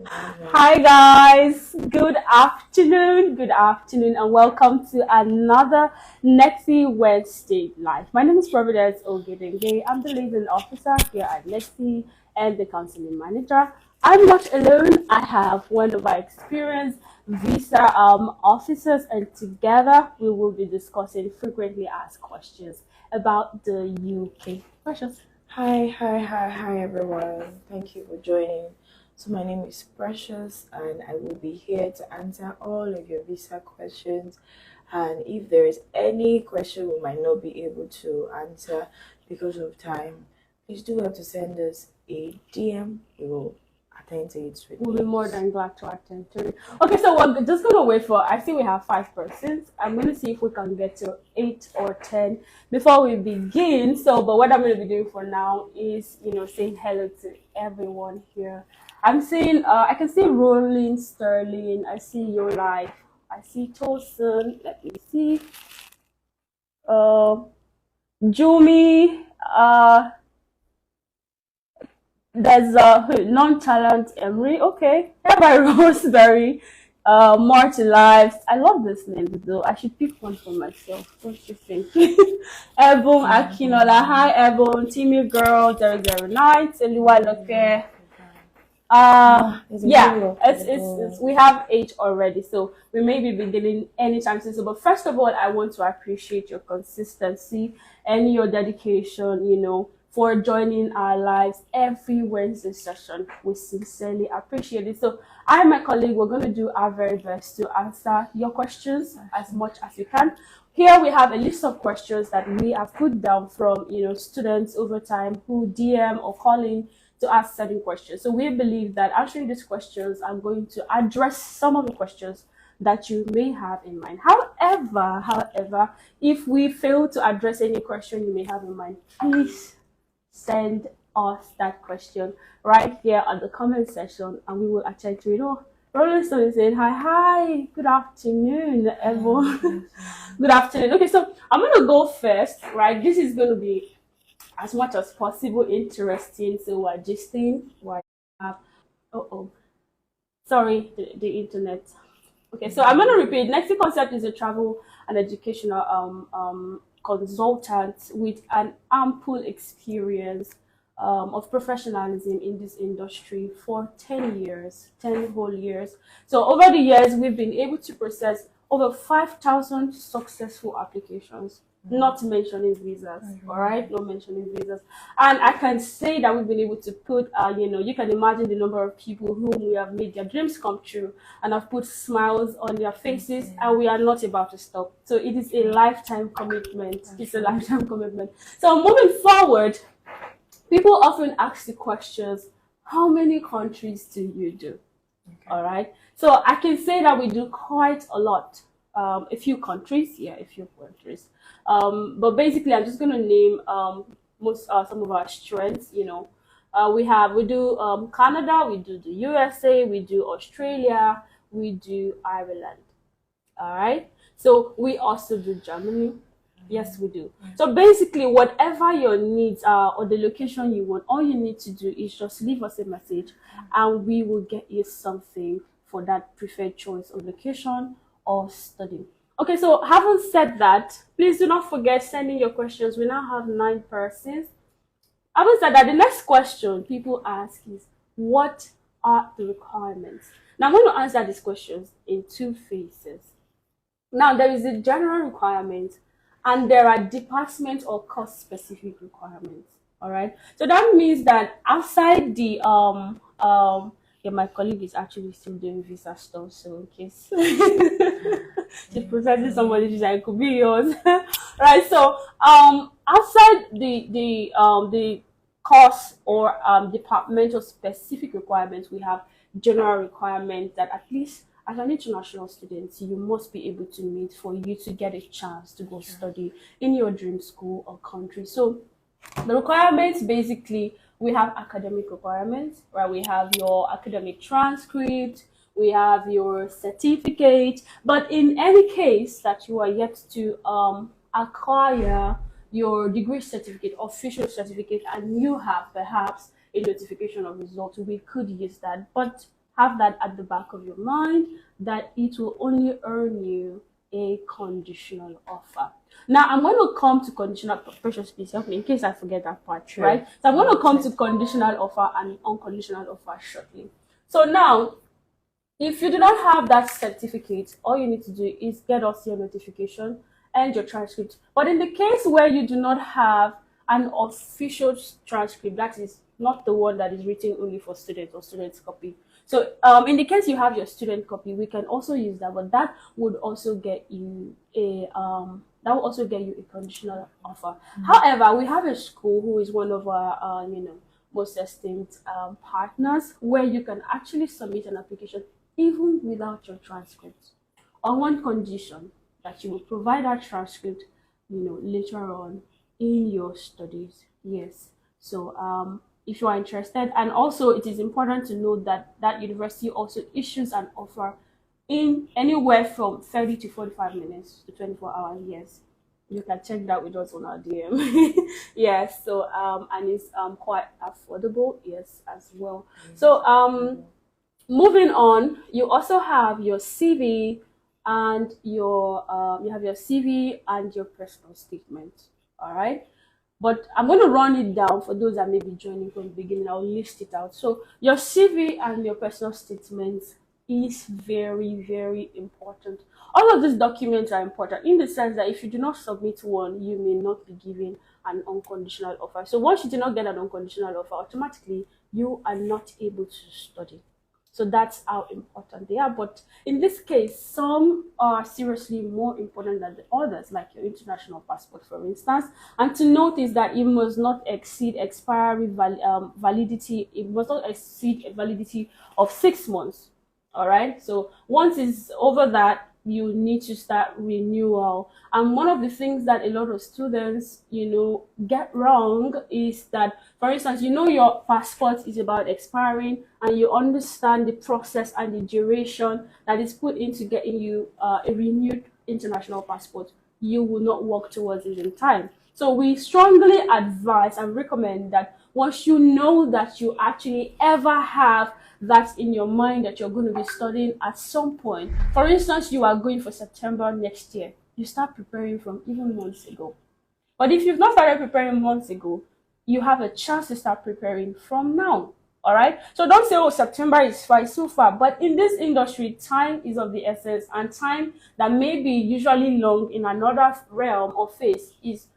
Hi guys, good afternoon, and welcome to another Negxy Wednesday Live. My name is Providence Ogedenge. I'm the liaison officer here at Negxy and the counseling manager. I'm not alone. I have one of our experienced visa officers, and together we will be discussing frequently asked questions about the UK. Precious. Hi, everyone. Thank you for joining. So, my name is Precious, and I will be here to answer all of your visa questions. And if there is any question we might not be able to answer because of time, please do have to send us a DM. We will attend to it. We'll be more than glad to attend to it. Okay, so we're just gonna wait for. I see we have 5%. I'm gonna see if we can get to 8 or 10 before we begin. So, but what I'm gonna be doing for now is, saying hello to everyone here. I'm seeing. I can see Rolling Sterling. I see Your Life. I see Tosin. Let me see. Jumi. There's Nonchalant Emery. Okay. Hereby Roseberry. More to Lives. I love this name though. I should pick one for myself. What you think? Ebon Akinola. Hi Ebon. Timmy Girl 009. Eliwa Loke. It's we have 8 already, so we may be beginning anytime soon. So, but first of all, I want to appreciate your consistency and your dedication, for joining our lives every Wednesday session. We sincerely appreciate it. So I and my colleague, we're going to do our very best to answer your questions as much as we can. Here we have a list of questions that we have put down from, students over time who DM or call in to ask certain questions. So we believe that answering these questions, I'm going to address some of the questions that you may have in mind. However, if we fail to address any question you may have in mind, please send us that question right here at the comment section, and we will attend to it. Rolling Stone is saying hi, good afternoon, everyone. Good afternoon. Okay, so I'm gonna go first, right? This is gonna be as much as possible interesting. So we're gisting. Sorry, the internet. Okay, so I'm gonna repeat. Next concept is a travel and educational consultant with an ample experience of professionalism in this industry for 10 whole years. So over the years, we've been able to process over 5,000 successful applications, not mentioning visas, all right? Not mentioning visas. And I can say that we've been able to put, you can imagine the number of people whom we have made their dreams come true and have put smiles on their faces, and we are not about to stop. So it is a lifetime commitment. It's a lifetime commitment. So moving forward, people often ask the questions, how many countries do you do? Okay. All right. So I can say that we do quite a lot. A few countries. But basically, I'm just going to name some of our strengths. We do Canada, we do the USA, we do Australia, we do Ireland. All right. So we also do Germany. Yes, we do. So basically, whatever your needs are or the location you want, all you need to do is just leave us a message, and we will get you something for that preferred choice of location or study. Okay, so having said that, please do not forget sending your questions. We now have 9 persons. Having said that, the next question people ask is, what are the requirements? Now, I'm going to answer these questions in 2 phases. Now, there is a general requirement, and there are department or course specific requirements. All right. So that means that outside the my colleague is actually still doing visa stuff, so in case she's processing somebody's visa, it could be yours. Right. So outside the course or departmental specific requirements, we have general requirements that at least as an international student, you must be able to meet for you to get a chance to go study in your dream school or country. So the requirements, basically, we have academic requirements, right? We have your academic transcript, we have your certificate, but in any case that you are yet to acquire your degree certificate, official certificate, and you have perhaps a notification of results, we could use that. But have that at the back of your mind, that it will only earn you a conditional offer. Now, I'm going to come to conditional, precious please help me in case I forget that part, sure. Right? So I'm going to come to conditional offer and unconditional offer shortly. So now, if you do not have that certificate, all you need to do is get us your notification and your transcript. But in the case where you do not have an official transcript, that is not the one that is written only for students or students copy. So in the case you have your student copy, we can also use that, but that would also get you a conditional offer. However, we have a school who is one of our most esteemed partners, where you can actually submit an application even without your transcript, on one condition, that you will provide that transcript later on in your studies. Yes. So if you are interested, and also it is important to note that that university also issues an offer in anywhere from 30 to 45 minutes to 24 hours. Yes, you can check that with us on our DM. Yes. So and it's quite affordable, yes, as well. So moving on, you also have your CV and your personal statement. All right. But I'm going to run it down for those that may be joining from the beginning. I'll list it out. So your CV and your personal statement is very, very important. All of these documents are important in the sense that if you do not submit one, you may not be given an unconditional offer. So once you do not get an unconditional offer, automatically you are not able to study. So that's how important they are. But in this case, some are seriously more important than the others, like your international passport, for instance. And to note is that it must not exceed expiry validity. It must not exceed a validity of 6 months. All right. So once it's over that, you need to start renewal. And one of the things that a lot of students get wrong is that, for instance, your passport is about expiring, and you understand the process and the duration that is put into getting you a renewed international passport. You will not work towards it in time. So we strongly advise and recommend that once you know that you actually ever have that in your mind, that you're going to be studying at some point. For instance, you are going for September next year. You start preparing from even months ago. But if you've not started preparing months ago, you have a chance to start preparing from now. All right. So don't say, oh, September is far, so far. But in this industry, time is of the essence, and time that may be usually long in another realm or phase is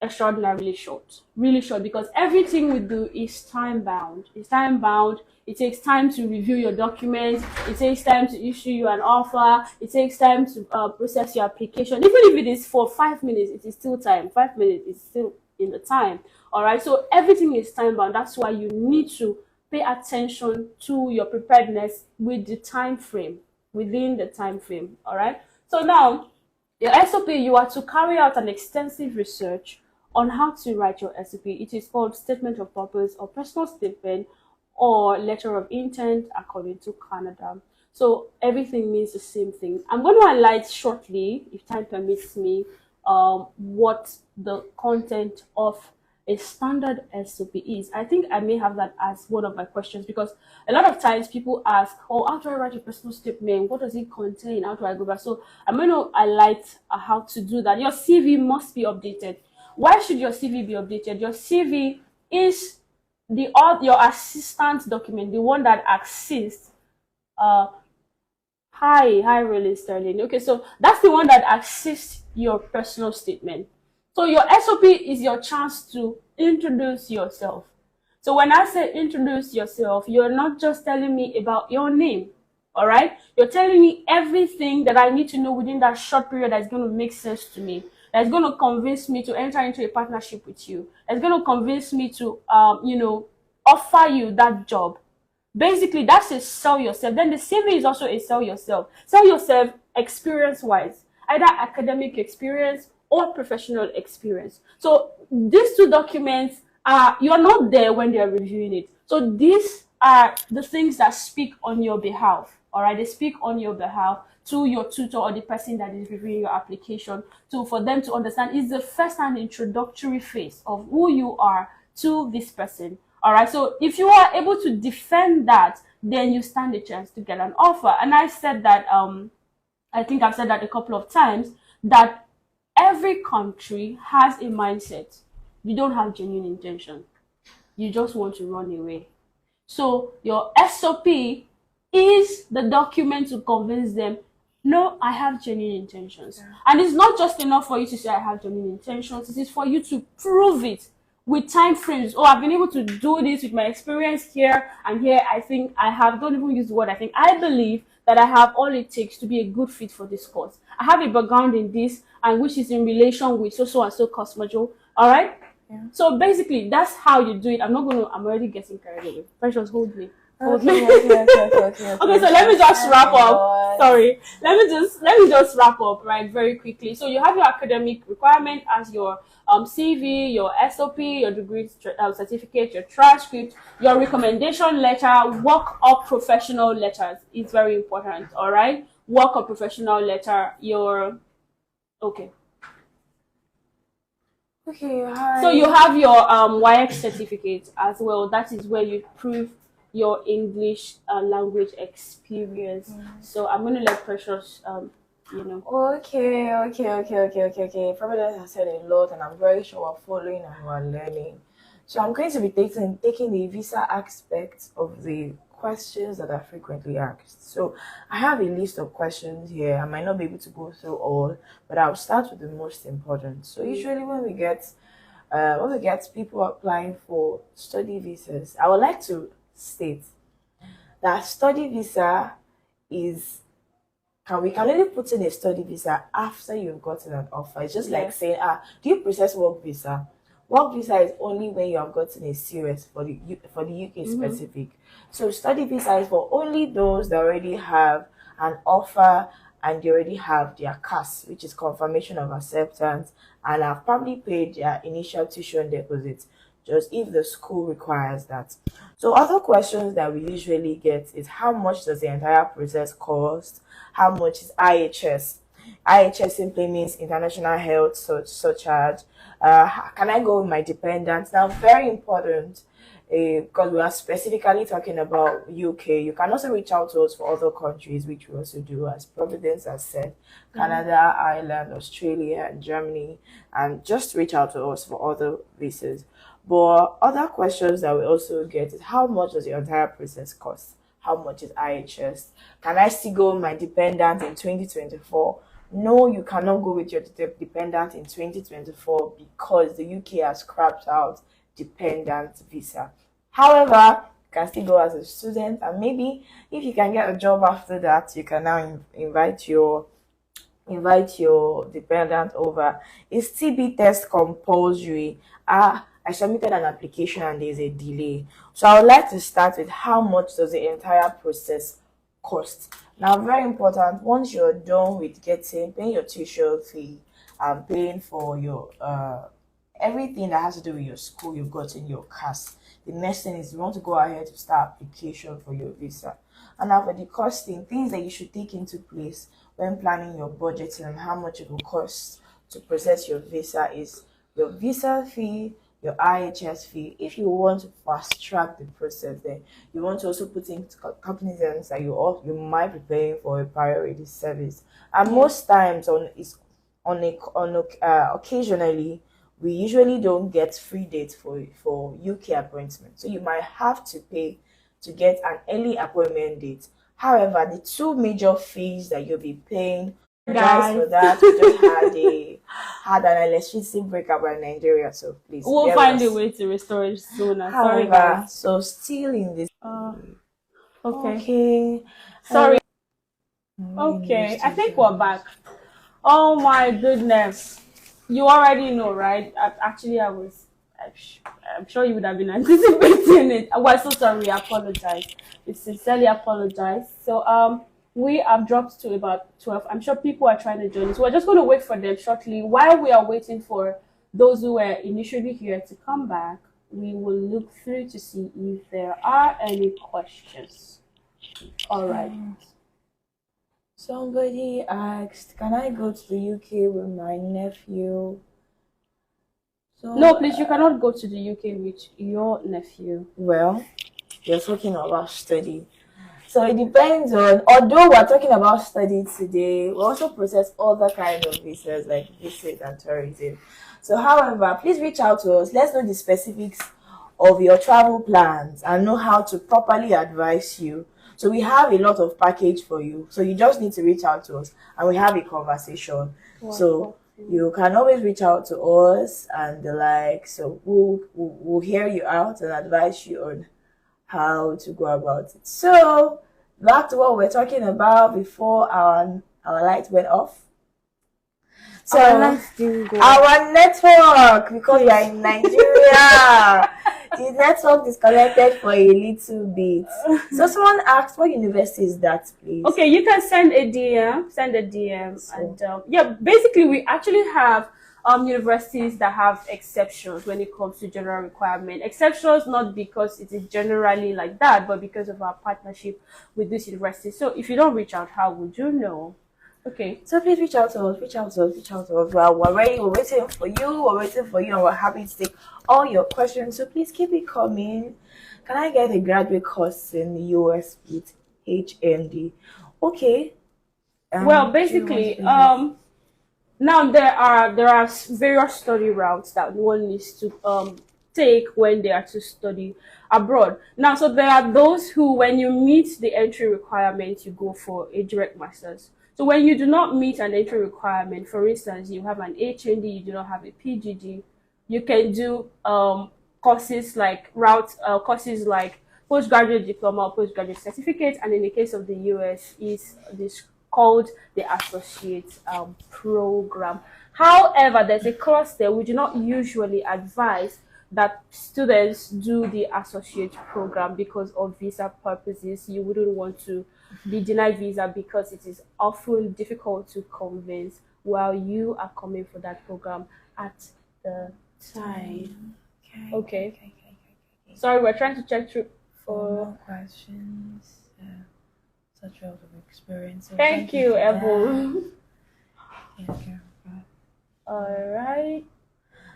extraordinarily short, really short, because everything we do is time bound. It's time bound. It takes time to review your documents. It takes time to issue you an offer. It takes time to process your application. Even if it is for 5 minutes, it is still time. 5 minutes is still in the time. All right. So everything is time bound. That's why you need to pay attention to your preparedness with the time frame, within the time frame. All right. So now, your SOP, you are to carry out an extensive research on how to write your SOP. It is called statement of purpose or personal statement or letter of intent according to Canada. So everything means the same thing. I'm going to highlight shortly, if time permits me, what the content of a standard SOP is. I think I may have that as one of my questions, because a lot of times people ask, oh, how do I write a personal statement? What does it contain? How do I go back? So I'm going to highlight how to do that. Your CV must be updated. Why should your CV be updated? Your CV is your assistant document, the one that assists. Hi, really, Sterling. Okay, so that's the one that assists your personal statement. So your SOP is your chance to introduce yourself. So when I say introduce yourself, you're not just telling me about your name. All right, you're telling me everything that I need to know within that short period that's going to make sense to me. That's going to convince me to enter into a partnership with you. That's going to convince me to, offer you that job. Basically, that's a sell yourself. Then the CV is also a sell yourself. Sell yourself experience-wise, either academic experience or professional experience. So these two documents you're not there when they're reviewing it. So these are the things that speak on your behalf. All right, they speak on your behalf to your tutor or the person that is reviewing your application, for them to understand. It's the first and introductory phase of who you are to this person. All right. So if you are able to defend that, then you stand a chance to get an offer. And I said that, I think I've said that a couple of times, that every country has a mindset. You don't have genuine intention. You just want to run away. So your SOP is the document to convince them, no, I have genuine intentions. Yeah. And it's not just enough for you to say I have genuine intentions. It is for you to prove it with time frames. Oh, I've been able to do this with my experience here and here. I think I have, don't even use the word I think, I believe that I have all it takes to be a good fit for this course. I have a background in this, and which is in relation with so and so course module. All right. Yeah. So basically, that's how you do it. I'm already getting carried away. Precious, hold me. Okay, so let me just wrap up. Sorry. Let me just wrap up, right, very quickly. So you have your academic requirement as your CV, your SOP, your degree certificate, your transcript, your recommendation letter, work up professional letters. It's very important, all right? Work up professional letter, okay. Okay, hi. So you have your YX certificate as well. That is where you prove your English language experience. So I'm going to let Precious, Okay. Probably has said a lot, and I'm very sure we're following and we're learning. So I'm going to be taking the visa aspect of the questions that are frequently asked. So I have a list of questions here. I might not be able to go through all, but I'll start with the most important. So usually when we get people applying for study visas, I would like to state that study visa is we can only put in a study visa after you've gotten an offer. It's just like saying, do you process work visa? Work visa is only when you have gotten a COS for the UK specific. So study visa is for only those that already have an offer and they already have their CAS, which is confirmation of acceptance, and have probably paid their initial tuition deposit, just if the school requires that. So other questions that we usually get is, how much does the entire process cost? How much is IHS? IHS simply means International Health Surcharge. Can I go with my dependents? Now, very important, because we are specifically talking about UK. You can also reach out to us for other countries, which we also do, as Providence has said, Canada, Ireland, Australia, and Germany, and just reach out to us for other visas. But other questions that we also get is, how much does the entire process cost? How much is IHS? Can I still go with my dependent in 2024? No, you cannot go with your dependent in 2024 because the UK has scrapped out dependent visa. However, you can still go as a student, and maybe if you can get a job after that, you can now invite your dependent over. Is TB test compulsory? I submitted an application and there's a delay. So I would like to start with, how much does the entire process cost? Now, very important, once you're done with paying your tuition fee and paying for your everything that has to do with your school, you've got in your CAS. The next thing is you want to go ahead to start application for your visa. And now for the costing, things that you should take into place when planning your budget and how much it will cost to process your visa is your visa fee, your IHS fee. If you want to fast track the process, then you want to also put in cognizance that you might be paying for a priority service. And most times occasionally, we usually don't get free dates for UK appointments. So you might have to pay to get an early appointment date. However, the two major fees that you'll be paying, guys, for that, we just had an electricity breakup in Nigeria, so please, we'll find a way to restore it sooner. Sorry, However, guys. so still in this okay. Sorry. Okay, I think we're back. Oh my goodness. You already know, right? I'm sure you would have been anticipating it. We're so sorry. I apologize. We sincerely apologize. So, we have dropped to about 12. I'm sure people are trying to join us. We're just going to wait for them shortly. While we are waiting for those who were initially here to come back, we will look through to see if there are any questions. All right. Somebody asked, can I go to the UK with my nephew? No, So, please, you cannot go to the UK with your nephew. well, you're talking about study. So it depends on, although we're talking about study today, we also process other kind of visas like visit and tourism. So, however, please reach out to us. Let's know the specifics of your travel plans and know how to properly advise you. So we have a lot of package for you. So you just need to reach out to us and we have a conversation. So Wonderful. you can always reach out to us and the like. So we'll hear you out and advise you on how to go about it. So back to what we're talking about before our light went off. So Let's do go. our network, because we're in Nigeria, the network disconnected for a little bit. So someone asked, what university is that, please? Okay, you can send a DM, and yeah, basically we actually have universities that have exceptions when it comes to general requirement. Exceptions not because it is generally like that, but because of our partnership with this university. So if you don't reach out, how would you know? Okay. So please reach out to us, reach out to us, reach out to us. We're ready, we're waiting for you, and we're happy to take all your questions. So please keep it coming. Can I get a graduate course in the US with HND? Okay. Well, basically, now there are various study routes that one needs to take when they are to study abroad. Now, so there are those who, when you meet the entry requirement, you go for a direct master's. So when you do not meet an entry requirement, for instance, you have an HND, you do not have a PGD, you can do courses like courses like postgraduate diploma or postgraduate certificate, and in the case of the US is this called the associate program. However, there's a clause there we do not usually advise that students do the associate program because of visa purposes. You wouldn't want to be denied visa because it is often difficult to convince while you are coming for that program at the time. Okay. Sorry, we're trying to check through for more questions. Such a lot of experience. So thank you, Evo. Okay. All right.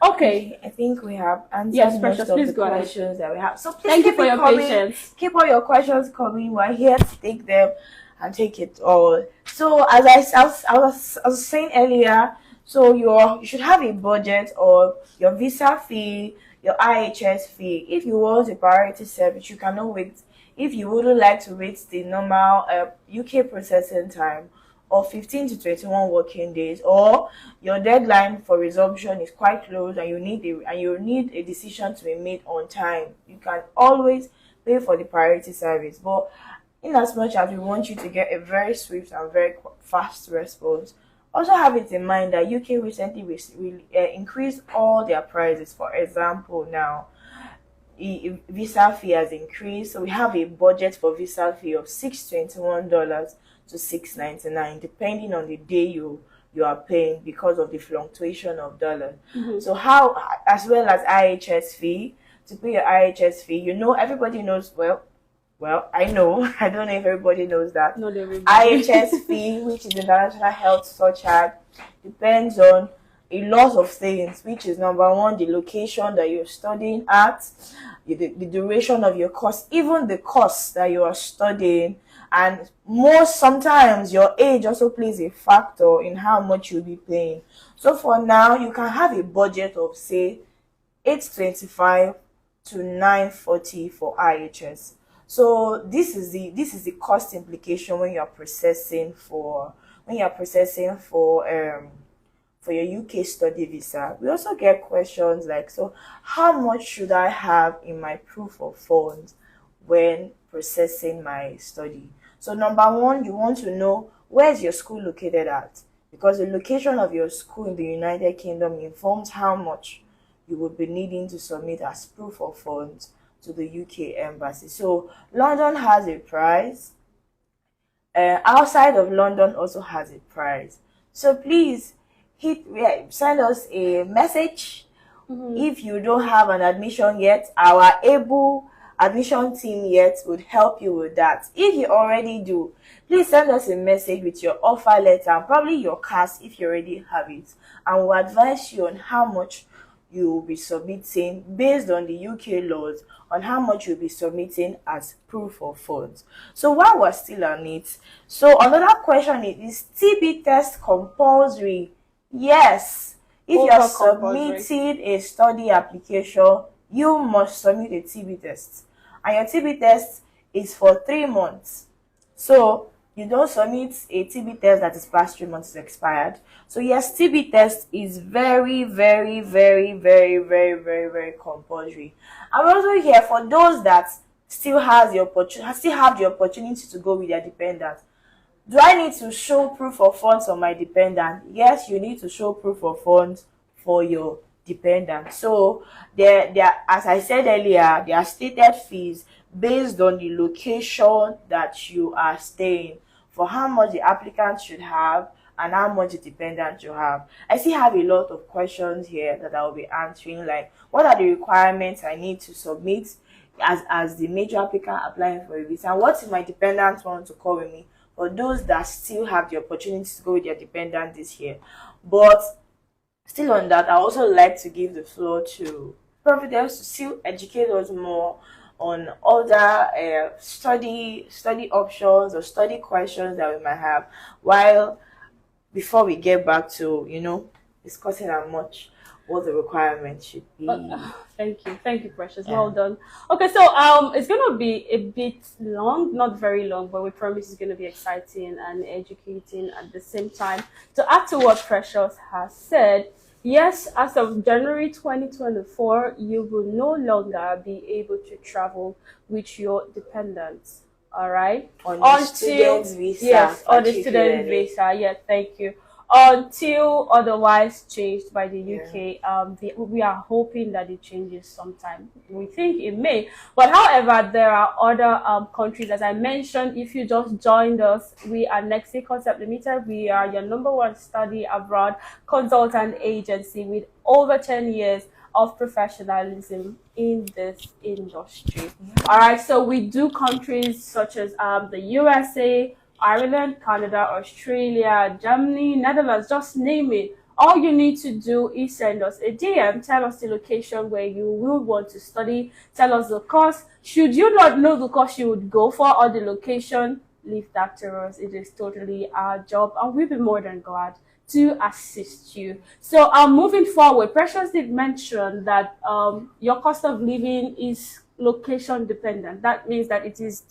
Okay. I think we have answered Yes, Precious, most of please the go ahead. questions that we have. So please Thank you keep for it your coming. patience. Keep all your questions coming. We're here to take them and take it all. So as I was saying earlier, so you should have a budget of your visa fee, your IHS fee. If you want a priority service, you cannot wait. If you wouldn't like to wait the normal UK processing time of 15 to 21 working days, or your deadline for resumption is quite close and you need a decision to be made on time, you can always pay for the priority service. But in as much as we want you to get a very swift and very fast response, also have it in mind that UK recently increased all their prices. For example, now visa fee has increased, so we have a budget for visa fee of $621 to $699, depending on the day you are paying because of the fluctuation of dollar. So how, as well as IHS fee, to pay your IHS fee, everybody knows, well, I know, I don't know if everybody knows that. Not everybody. IHS fee, which is International Health Surcharge, depends on a lot of things, which is number one, the location that you're studying at, the duration of your course, even the course that you are studying, and sometimes your age also plays a factor in how much you'll be paying. So for now, you can have a budget of say $825 to $940 for IHS. So this is the cost implication when you're processing for your UK study visa. We also get questions like, so how much should I have in my proof of funds when processing my study? So number one, you want to know, where's your school located at? Because the location of your school in the United Kingdom informs how much you would be needing to submit as proof of funds to the UK embassy. So London has a price. Outside of London also has a price. So please send us a message. If you don't have an admission yet, our able admission team would help you with that. If you already do, please send us a message with your offer letter and probably your CAS if you already have it, and we'll advise you on how much you will be submitting based on the UK laws on how much you'll be submitting as proof of funds. So while we're still on it, so another question is TB test compulsory? Yes. If you're submitting a study application, you must submit a TB test. And your TB test is for 3 months. So you don't submit a TB test that is past 3 months, is expired. So yes, TB test is very, very, very, very, very, very, very compulsory. I'm also here for those that still have the opportunity to go with their dependent. Do I need to show proof of funds for my dependent? Yes, you need to show proof of funds for your dependent. So there, as I said earlier, there are stated fees based on the location that you are staying for how much the applicant should have and how much the dependent should have. I still have a lot of questions here that I will be answering, like what are the requirements I need to submit as the major applicant applying for a visa, and what if my dependent want to come with me, for those that still have the opportunity to go with their dependent this year. But still on that, I also like to give the floor to Providence to still educate us more on other study options or study questions that we might have, while before we get back to discussing how much what the requirements should be. Thank you, Precious. Well done. Okay, so it's gonna be a bit long, not very long, but we promise it's gonna be exciting and educating at the same time. To add to what Precious has said, yes, as of January 2024, you will no longer be able to travel with your dependents. All right, on the student visa. Yes, on the student visa. Yeah, thank you. Until otherwise changed by the UK. We are hoping that it changes sometime. We think it may, but however, there are other countries. As I mentioned, if you just joined us, we are Negxy Concept Limited. We are your #1 study abroad consultant agency with over 10 years of professionalism in this industry. All right, so we do countries such as the USA, Ireland, Canada, Australia, Germany, Netherlands, just name it. All you need to do is send us a DM, tell us the location where you will want to study, tell us the course. Should you not know the course you would go for or the location, leave that to us. It is totally our job, and we'll be more than glad to assist you. So moving forward, Precious did mention that your cost of living is location dependent. That means that it is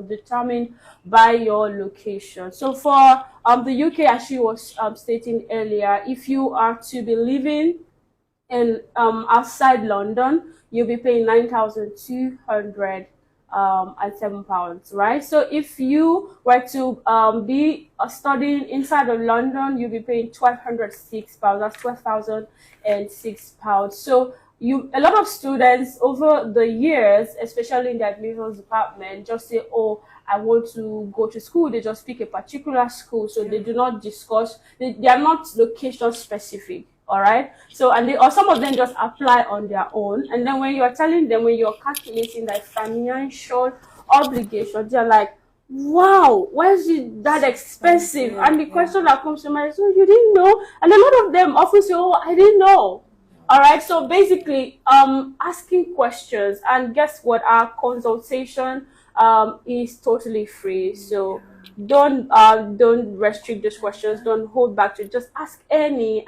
determined by your location. So for the UK, as she was stating earlier, if you are to be living in outside London, you'll be paying £9,200 and £7, right? So if you were to be studying inside of London, you'll be paying £1,206. That's £12,006. So a lot of students over the years, especially in the admissions department, just say, oh, I want to go to school. They just pick a particular school, so they do not discuss. They are not location specific. All right. So or some of them just apply on their own, and then when you are telling them, when you're calculating that financial obligation, they're like, wow, why is it that expensive? And the question that comes to mind is, oh, you didn't know? And a lot of them often say, oh, I didn't know. All right, so basically, asking questions, and guess what? Our consultation is totally free. So don't restrict those questions. Don't hold back to it. Just ask any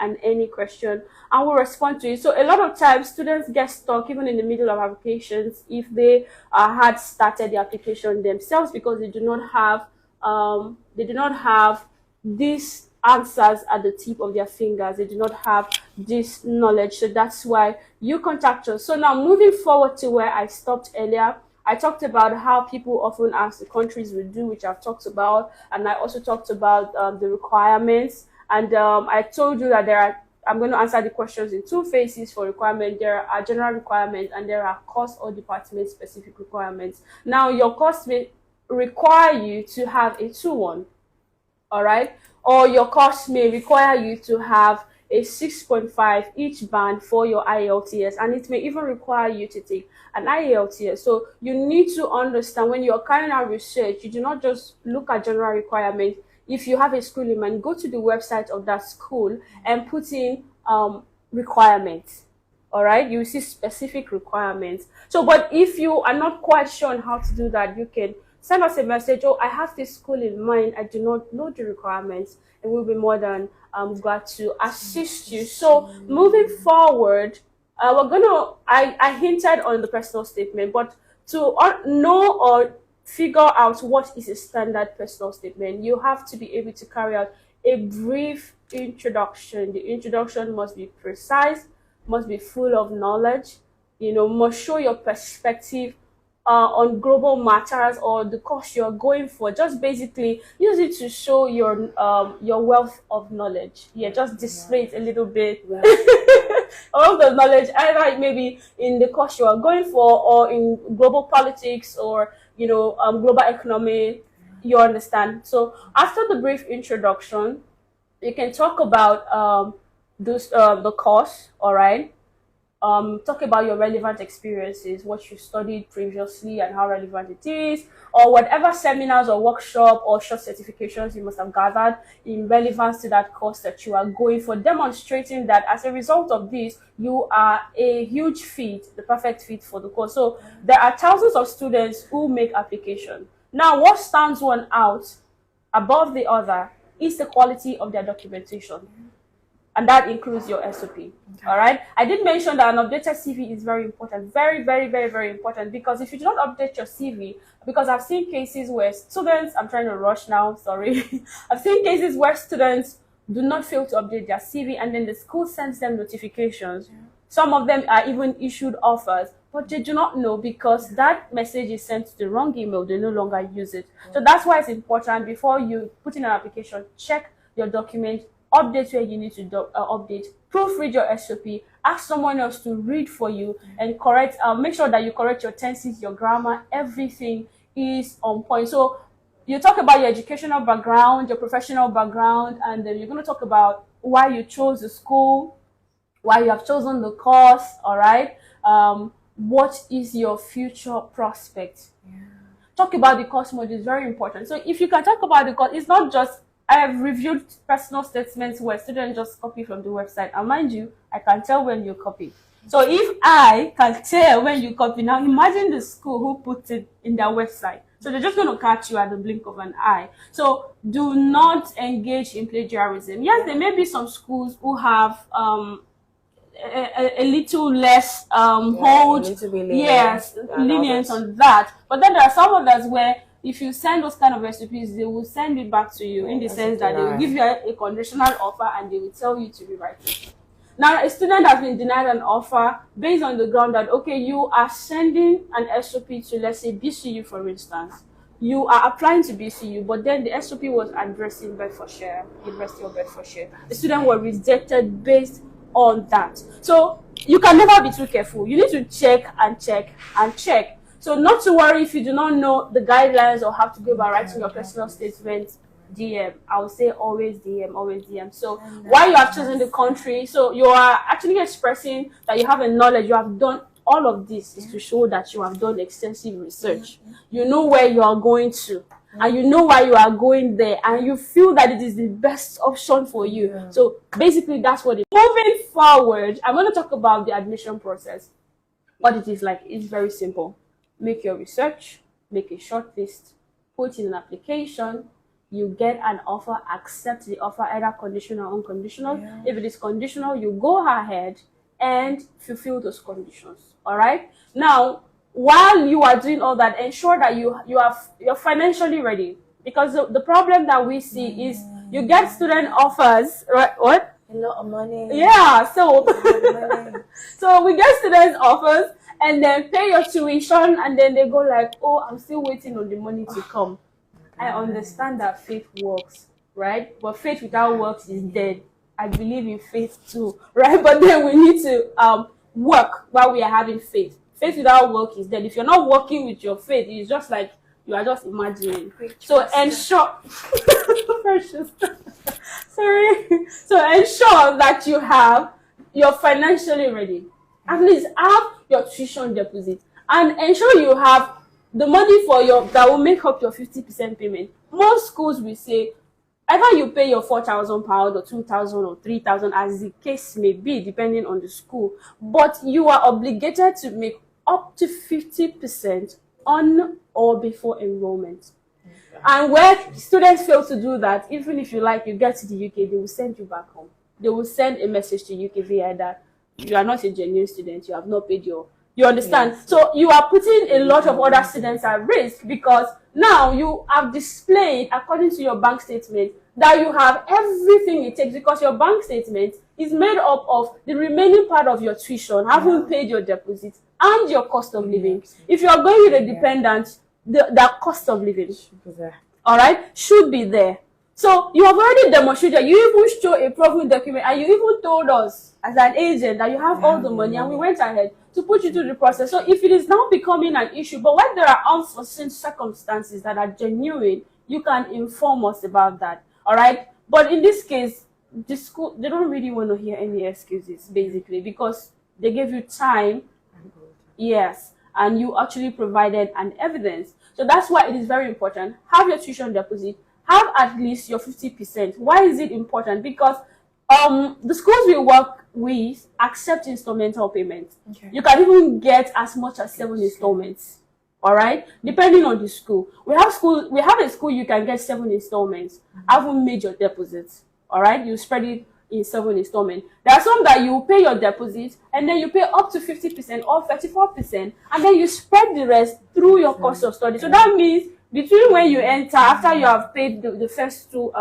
question, and we'll respond to you. So a lot of times, students get stuck even in the middle of applications if they had started the application themselves, because they do not have these answers at the tip of their fingers. They do not have this knowledge. So that's why you contact us. So now moving forward to where I stopped earlier, I talked about how people often ask the countries we do, which I've talked about, and I also talked about the requirements. And I told you that I'm going to answer the questions in two phases for requirement. There are general requirements and there are course or department specific requirements. Now your course may require you to have a 2-1, all right? Or your course may require you to have a 6.5 each band for your IELTS, and it may even require you to take an IELTS. So you need to understand, when you're carrying out research, you do not just look at general requirements. If you have a school in mind, go to the website of that school and put in requirements. All right, you see specific requirements. So, but if you are not quite sure on how to do that, you can send us a message. Oh, I have this school in mind. I do not know the requirements, and we'll be more than glad to assist you. So, moving forward, I hinted on the personal statement, but to know or figure out what is a standard personal statement, you have to be able to carry out a brief introduction. The introduction must be precise, must be full of knowledge, must show your perspective on global matters or the course you're going for. Just basically use it to show your wealth of knowledge. Yeah, just display it a little bit. All the knowledge, either maybe in the course you are going for or in global politics or global economy. You understand? So after the brief introduction, you can talk about the course. All right. Talk about your relevant experiences, what you studied previously and how relevant it is, or whatever seminars or workshop or short certifications you must have gathered in relevance to that course that you are going for, demonstrating that as a result of this, you are a huge fit, the perfect fit for the course. So there are thousands of students who make application. Now, what stands one out above the other is the quality of their documentation. And that includes your SOP. Okay. All right. I did mention that an updated CV is very important. Very, very, very, very important. Because if you do not update your CV, because I've seen cases where students, I'm trying to rush now, sorry. I've seen cases where students do not fail to update their CV and then the school sends them notifications. Yeah. Some of them are even issued offers, but they do not know because that message is sent to the wrong email. They no longer use it. So that's why it's important before you put in an application, check your document, update where you need to update, proofread your SOP, ask someone else to read for you, and correct. Make sure that you correct your tenses, your grammar, everything is on point. So you talk about your educational background, your professional background, and then you're going to talk about why you chose the school, why you have chosen the course. All right. What is your future prospect? Yeah. Talk about the course module is very important. So if you can talk about the course, it's not just I have reviewed personal statements where students just copy from the website. And mind you, I can tell when you copy. So if I can tell when you copy, now imagine the school who put it in their website. So they're just going to catch you at the blink of an eye. So do not engage in plagiarism. Yes, there may be some schools who have a little less hold, yes, lenient on that. But then there are some others where if you send those kind of recipes, they will send it back to you in the sense that they will give you a conditional offer and they will tell you to rewrite it. Now, a student has been denied an offer based on the ground that, okay, you are sending an SOP to, let's say, BCU, for instance. You are applying to BCU, but then the SOP was addressing Bedfordshire, University of Bedfordshire. The student was rejected based on that. So you can never be too careful. You need to check and check and check. So not to worry if you do not know the guidelines or how to go about writing your personal statement, DM. I would say always DM, always DM. So while you have chosen the country, so you are actually expressing that you have a knowledge, you have done all of this is to show that you have done extensive research. You know where you are going to, and you know why you are going there, and you feel that it is the best option for you. So basically that's what it is. Moving forward, I'm going to talk about the admission process. What it is like, it's very simple. Make your research, make a short list, put in an application, you get an offer, accept the offer, either conditional or unconditional. Yeah. If it is conditional, you go ahead and fulfill those conditions. All right. Now, while you are doing all that, ensure that you're financially ready, because the problem that we see is you get student offers, right? What? A lot of money. Yeah. So, so we get students offers. And then pay your tuition, and then they go like, oh, I'm still waiting on the money to come. I understand that faith works, right? But faith without works is dead. I believe in faith too, right? But then we need to work while we are having faith. Faith without work is dead. If you're not working with your faith, it's just like you are just imagining. So ensure sorry. So ensure that you're financially ready. At least have your tuition deposit and ensure you have the money for that will make up your 50% payment. Most schools will say Either you pay your £4,000 or 2,000 or 3,000, as the case may be, depending on the school, but you are obligated to make up to 50% on or before enrollment. And where students fail to do that, even if you like, you get to the UK, they will send you back home. They will send a message to UK via that you are not a genuine student, you have not paid your, you understand? Yes. So you are putting a lot of other students at risk, because now you have displayed, according to your bank statement, that you have everything it takes, because your bank statement is made up of the remaining part of your tuition, having paid your deposit, and your cost of living. If you are going with a dependent, the cost of living, all right, should be there. So you have already demonstrated, you even show a proven document, and you even told us as an agent that you have all the money, and we went ahead to put you through the process. So if it is now becoming an issue, but when there are unforeseen circumstances that are genuine, you can inform us about that, all right? But in this case, the school, they don't really want to hear any excuses, basically, because they gave you time, yes, and you actually provided an evidence. So that's why it is very important. Have your tuition deposit, have at least your 50%. Why is it important? Because the schools we work with accept instrumental payments. Okay. You can even get as much as 7 installments. All right, depending on the school. We have a school you can get 7 installments. I haven't made your deposits. All right, you spread it in 7 installments. There are some that you pay your deposit and then you pay up to 50% or 34%, and then you spread the rest through your course of study. So that means between when you enter, after you have paid the first 2,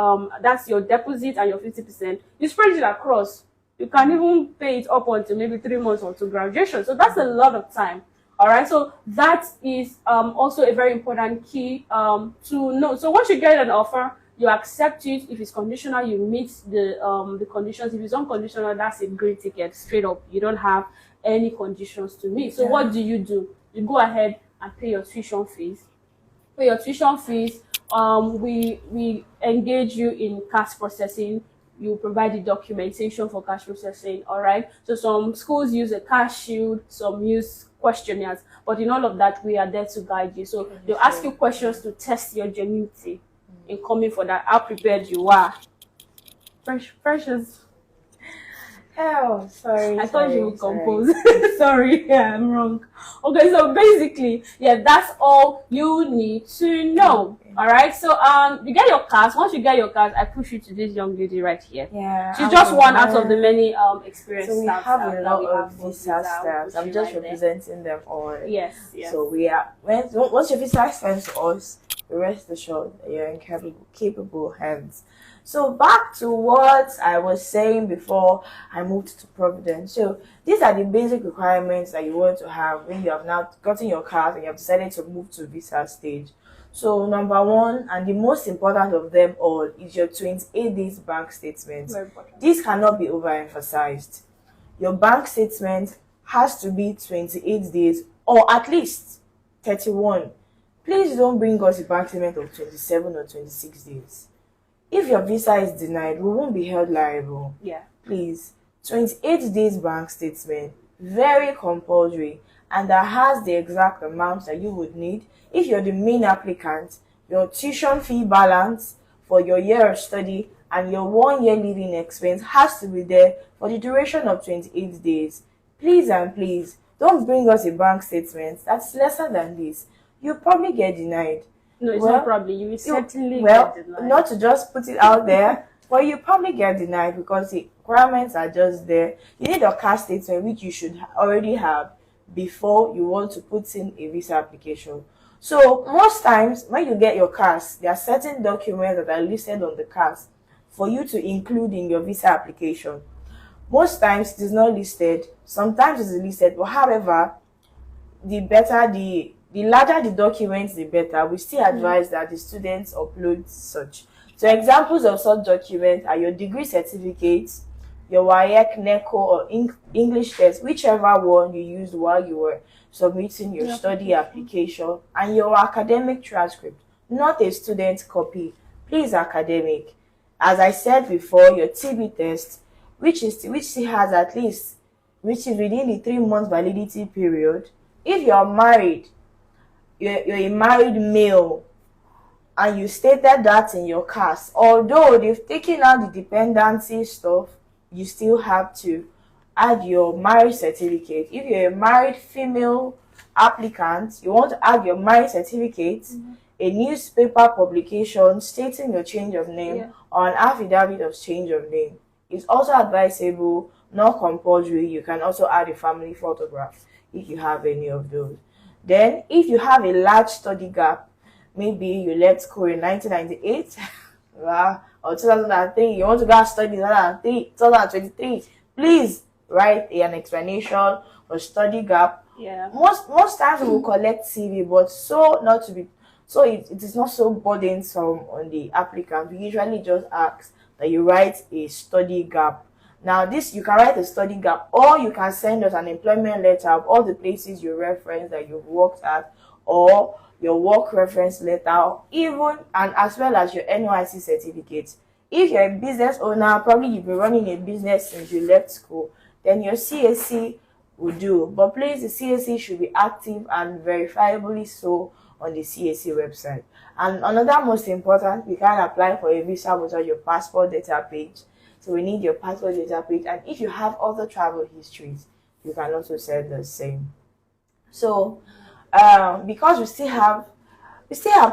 that's your deposit and your 50%, you spread it across. You can even pay it up until maybe 3 months or to graduation. So that's a lot of time. All right, so that is also a very important key to know. So once you get an offer, you accept it. If it's conditional, you meet the conditions. If it's unconditional, that's a great ticket, straight up. You don't have any conditions to meet. So what do? You go ahead and pay your tuition fees. Pay your tuition fees. We engage you in cash processing. You provide the documentation for cash processing. All right. So some schools use a cash shield, some use questionnaires, but in all of that, we are there to guide you. So they'll ask you questions to test your genuinity in coming for that, how prepared you are. Precious. Oh, sorry. I thought you would compose. Sorry, yeah, I'm wrong. Okay, so basically, yeah, that's all you need to know. Okay. All right, so you get your cards. Once you get your cards, I push you to this young lady right here. Yeah, she's just one out of the many experienced staff. So we have a lot of visa staffs. I'm just representing them all. Yes, yes. So we are. Once your visa sends to us, rest assured that you're in capable hands. So back to what I was saying before I moved to Providence. So these are the basic requirements that you want to have when you have now gotten your card and you have decided to move to visa stage. So number 1, and the most important of them all, is your 28 days bank statement. This cannot be overemphasized. Your bank statement has to be 28 days or at least 31. Please don't bring us a bank statement of 27 or 26 days. If your visa is denied, we won't be held liable. Yeah. Please, 28 days bank statement, very compulsory, and that has the exact amount that you would need. If you're the main applicant, your tuition fee balance for your year of study and your 1-year living expense has to be there for the duration of 28 days. Please and please, don't bring us a bank statement that's lesser than this. You'll probably get denied. No, it's not probably. You will certainly get denied. Not to just put it out there, but you probably get denied because the requirements are just there. You need a cash statement, which you should already have before you want to put in a visa application. So most times when you get your CAS, there are certain documents that are listed on the CAS for you to include in your visa application. Most times it is not listed. Sometimes it is listed, but however, the larger the documents, the better. We still advise that the students upload such. So examples of such documents are your degree certificates, your WAEC, NECO, or English test, whichever one you used while you were submitting your study application, and your academic transcript, not a student copy. Please, academic. As I said before, your TB test, which still has at least, which is within the 3-month validity period. If you are married, you're a married male, and you stated that in your CAS, although they've taken out the dependency stuff, you still have to add your marriage certificate. If you're a married female applicant, you want to add your marriage certificate, a newspaper publication stating your change of name, or an affidavit of change of name. It's also advisable, not compulsory. You can also add a family photograph if you have any of those. Then, if you have a large study gap, maybe you left school in 1998 or 2003, you want to go and study in 2023, please write an explanation for study gap. Most times we will collect CV, but it is not so burdensome on the applicant. We usually just ask that you write a study gap. Now, this, you can write a study gap, or you can send us an employment letter of all the places you reference that you've worked at, or your work reference letter, even and as well as your NYC certificate. If you're a business owner, probably you've been running a business since you left school, then your CAC will do. But please, the CAC should be active and verifiably so on the CAC website. And another most important, we can apply for a visa without your passport data page. So we need your passport data page, and if you have other travel histories, you can also send the same. So because we still have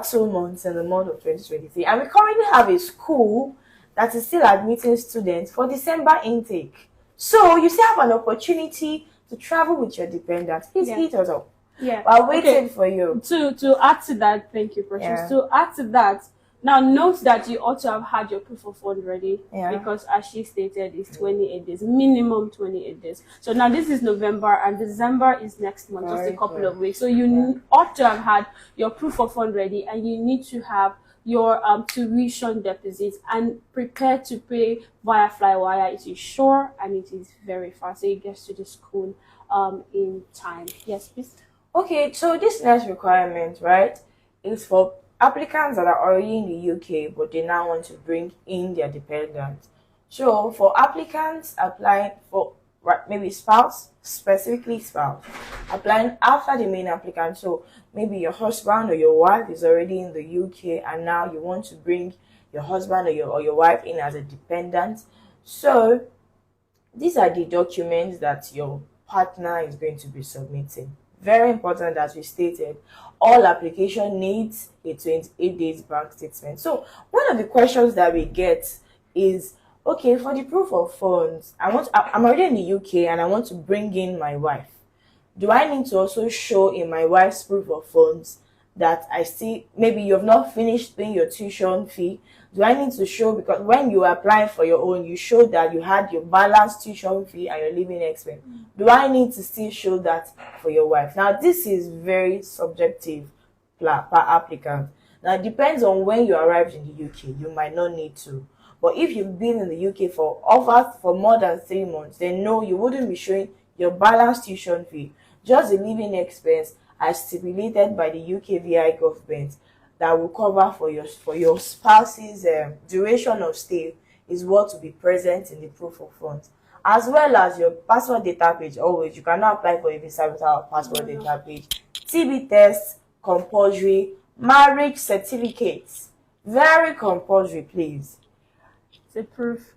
2 months in the month of 2023, and we currently have a school that is still admitting students for December intake. So you still have an opportunity to travel with your dependents. Please hit us up. We're waiting for you. To add to that, thank you, Precious. To add to that, now note that you ought to have had your proof of fund ready, because as she stated, it's 28 days, minimum 28 days. So now this is November and December is next month, just a couple of weeks. So you ought to have had your proof of fund ready, and you need to have your tuition deposits and prepare to pay via Flywire. It is sure and it is very fast, so it gets to the school in time. Yes, please. Okay, so this next requirement, right, is for applicants that are already in the UK, but they now want to bring in their dependents. So for applicants applying for maybe spouse, specifically spouse, applying after the main applicant, so maybe your husband or your wife is already in the UK and now you want to bring your husband or your wife in as a dependent. So these are the documents that your partner is going to be submitting. Very important, as we stated, all application needs a 28 days bank statement. So one of the questions that we get is, okay, for the proof of funds, I'm already in the UK and I want to bring in my wife. Do I need to also show in my wife's proof of funds that maybe you have not finished paying your tuition fee? Do I need to show, because when you apply for your own, you show that you had your balanced tuition fee and your living expense. Do I need to still show that for your wife? Now, this is very subjective per applicant. Now, it depends on when you arrived in the UK. You might not need to. But if you've been in the UK for more than 3 months, then no, you wouldn't be showing your balanced tuition fee. Just the living expense as stipulated by the UK VI government that will cover for your spouse's duration of stay is what will be present in the proof of funds, as well as your passport data page. Always, you cannot apply for a visa without a passport data page. TB tests, compulsory. Marriage certificates, very compulsory, please. It's a proof.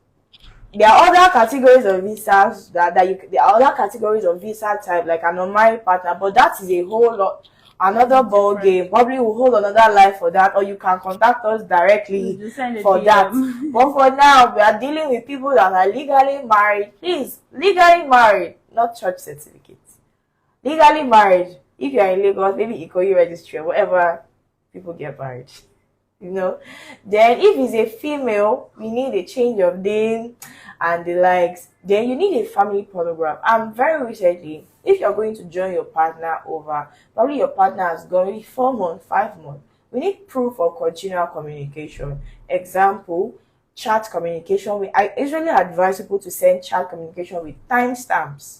There are other categories of visas there are other categories of visa type, like an unmarried partner, but that is a whole lot another ball game. Probably we'll hold another live for that, or you can contact us directly for that. But for now, we are dealing with people that are legally married. Please, legally married, not church certificates. Legally married. If you are in Lagos, maybe Ikoyi registry or whatever people get married. Then if it's a female, we need a change of name and the likes. Then you need a family photograph. And very recently, if you're going to join your partner over, probably your partner has gone maybe 4 months, 5 months, we need proof of continual communication. Example, chat communication. I usually advise people to send chat communication with timestamps.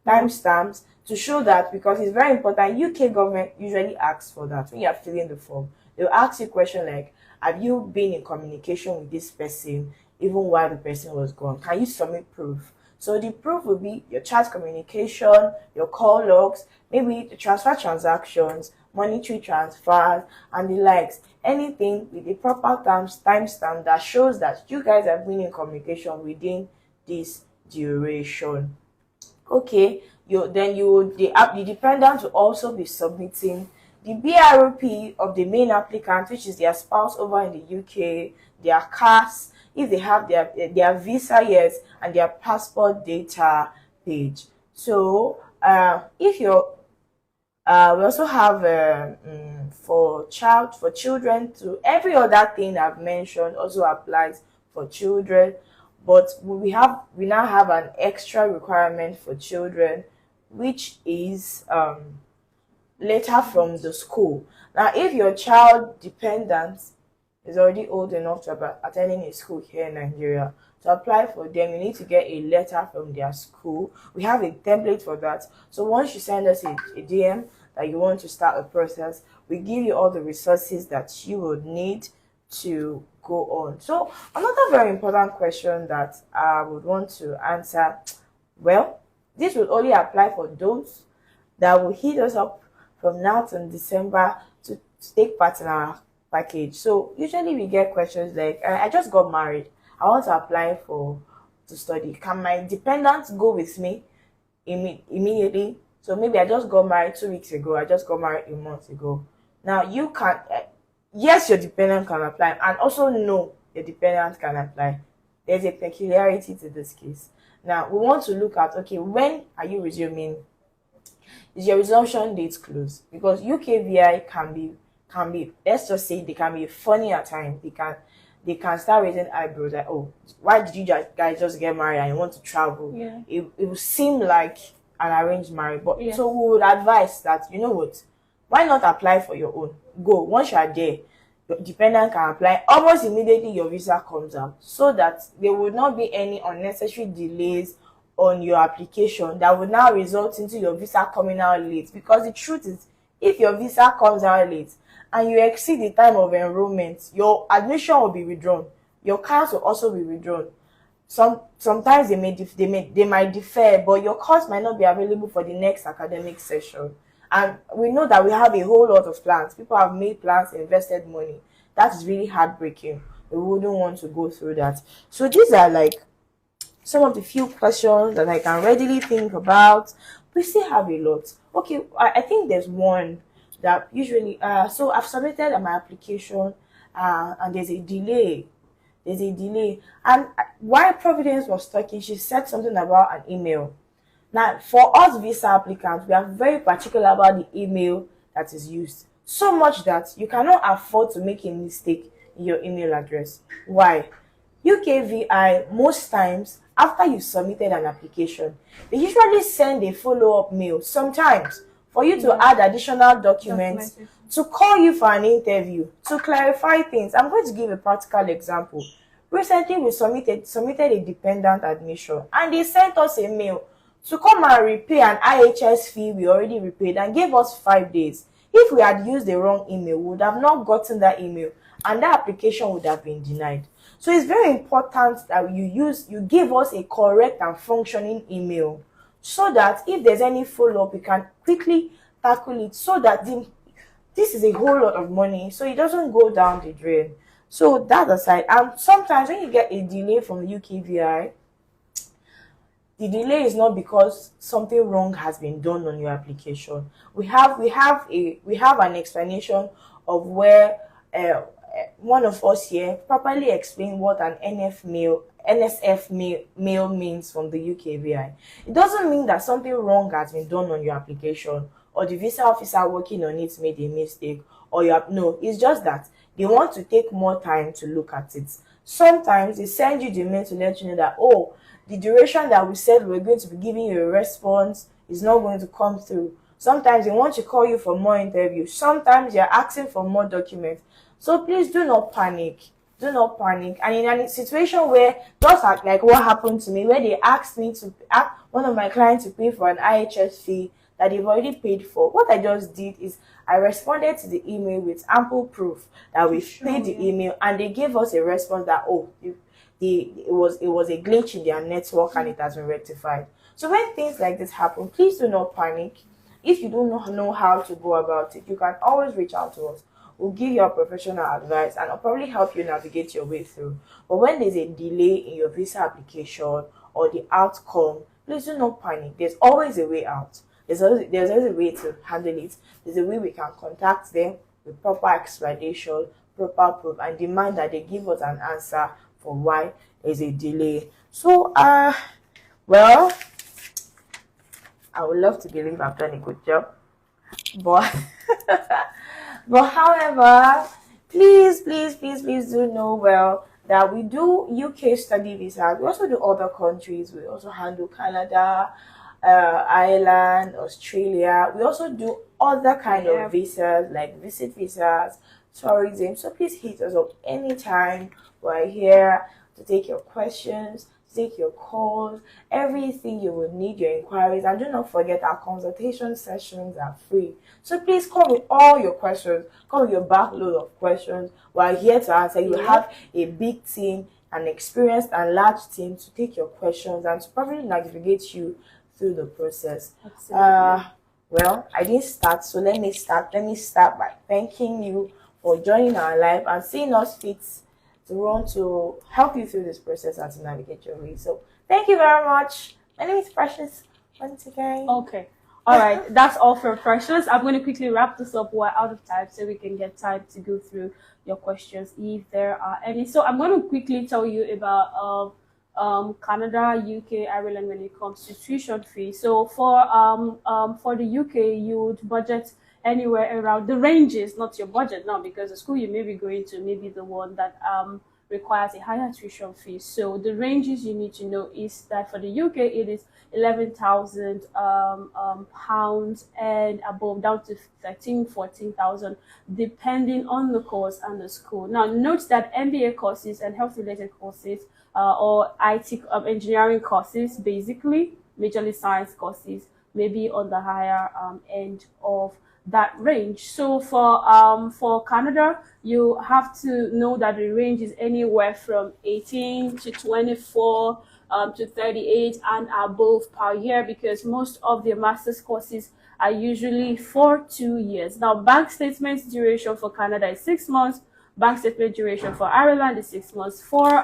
Timestamps to show that, because it's very important. UK government usually asks for that when you are filling the form. They'll ask you a question like, have you been in communication with this person even while the person was gone? Can you submit proof? So the proof will be your chat communication, your call logs, maybe the transfer transactions, monetary transfers, and the likes. Anything with the proper timestamp that shows that you guys have been in communication within this duration. Okay, the dependent will also be submitting the BROP of the main applicant, which is their spouse over in the UK, their CAS, if they have their visa yet, and their passport data page. So if you're we also have for children to every other thing I've mentioned also applies for children, but we now have an extra requirement for children, which is letter from the school. Now, if your child dependent is already old enough to be attending a school here in Nigeria, to apply for them, you need to get a letter from their school. We have a template for that. So once you send us a DM that you want to start a process, we give you all the resources that you would need to go on. So another very important question that I would want to answer, well, this will only apply for those that will hit us up from now to December to take part in our package. So usually we get questions like, I just got married, I want to apply to study. Can my dependents go with me immediately? So maybe I just got married 2 weeks ago, I just got married a month ago. Now you can, yes, your dependent can apply, and also no, your dependent can apply. There's a peculiarity to this case. Now we want to look at, okay, when are you resuming? Is your resumption date close? Because UKVI can be, let's just say, they can be funny at times. They can start raising eyebrows like, oh, why did you guys just get married and you want to travel? Yeah. It will seem like an arranged marriage. But Yeah. so we would advise that, you know what, why not apply for your own? Go. Once you are there, your dependent can apply almost immediately your visa comes out, so that there would not be any unnecessary delays on your application that would now result into your visa coming out late. Because the truth is, if your visa comes out late and you exceed the time of enrollment, your admission will be withdrawn, your CAS will also be withdrawn. Sometimes they might defer, but your course might not be available for the next academic session. And we know that we have a whole lot of plans. People have made plans, invested money. That is really heartbreaking. We wouldn't want to go through that. So these are like some of the few questions that I can readily think about. We still have a lot. Okay, I think there's one that usually, so I've submitted my application and there's a delay. And while Providence was talking, she said something about an email. Now, for us visa applicants, we are very particular about the email that is used. So much that you cannot afford to make a mistake in your email address. Why? UKVI, most times, after you submitted an application, they usually send a follow-up mail, sometimes, for you to add additional documents, to call you for an interview, to clarify things. I'm going to give a practical example. Recently, we submitted a dependent admission, and they sent us a mail to come and repay an IHS fee we already repaid, and gave us 5 days. If we had used the wrong email, we would have not gotten that email, and that application would have been denied. So it's very important that you give us a correct and functioning email, so that if there's any follow-up, we can quickly tackle it, so that this is a whole lot of money, so it doesn't go down the drain. So that aside, and sometimes when you get a delay from the UKVI, the delay is not because something wrong has been done on your application. We have an explanation of where one of us here properly explained what an NSF mail means from the UKVI. It doesn't mean that something wrong has been done on your application, or the visa officer working on it made a mistake, or no, it's just that they want to take more time to look at it. Sometimes they send you the mail to let you know that, oh, the duration that we said we're going to be giving you a response is not going to come through. Sometimes they want to call you for more interviews. Sometimes they're asking for more documents. So please do not panic. Do not panic. And in a situation where, just like what happened to me, where they asked me to ask one of my clients to pay for an IHS fee that they've already paid for. What I just did is I responded to the email with ample proof that we've paid the email, and they gave us a response that, oh, it was a glitch in their network and it has been rectified. So when things like this happen, please do not panic. If you do not know how to go about it, you can always reach out to us. We'll give you professional advice and I'll probably help you navigate your way through. But when there's a delay in your visa application or the outcome, please do not panic. There's always a way out. There's always a way to handle it. There's a way we can contact them with proper explanation, proper proof, and demand that they give us an answer for why there's a delay. So, well, I would love to believe I've done a good job, but but however, please do know well that we do UK study visas. We also do other countries. We also handle Canada, Ireland, Australia. We also do other kind of visas like visit visas, tourism. So please hit us up anytime. We're here to take your questions, take your calls, everything you will need, your inquiries. And do not forget, our consultation sessions are free. So please come with all your questions, come with your backload of questions. We're here to answer. You have a big team, an experienced and large team to take your questions and to probably navigate you through the process. Well, I didn't start, so let me start by thanking you for joining our live and seeing us fit to want to help you through this process and to navigate your way. So thank you very much. My name is Precious once again. Okay. All right. That's all for Precious. I'm going to quickly wrap this up. We're out of time, so we can get time to go through your questions if there are any. So I'm going to quickly tell you about Canada, UK, Ireland when it comes to tuition fee. So for the UK, you would budget anywhere around the ranges, not your budget now, because the school you may be going to may be the one that requires a higher tuition fee. So the ranges you need to know is that for the UK it is 11,000 pounds and above, down to 14,000 depending on the course and the school. Now note that MBA courses and health related courses or IT engineering courses, basically majorly science courses, may be on the higher end of that range. So for Canada, you have to know that the range is anywhere from 18 to 24 to 38 and above per year, because most of the master's courses are usually for 2 years. Now, bank statements duration for Canada is 6 months. Bank statement duration for Ireland is 6 months. For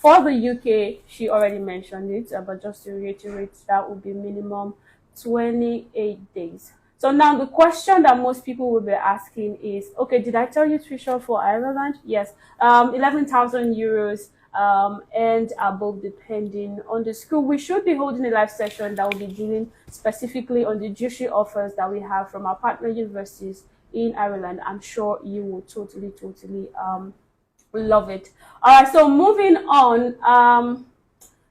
the UK, she already mentioned it, but just to reiterate, that would be minimum 28 days. So now the question that most people will be asking is, okay, did I tell you tuition for Ireland? Yes, 11,000 euros and above depending on the school. We should be holding a live session that will be dealing specifically on the tuition offers that we have from our partner universities in Ireland. I'm sure you will totally love it. All right, so moving on,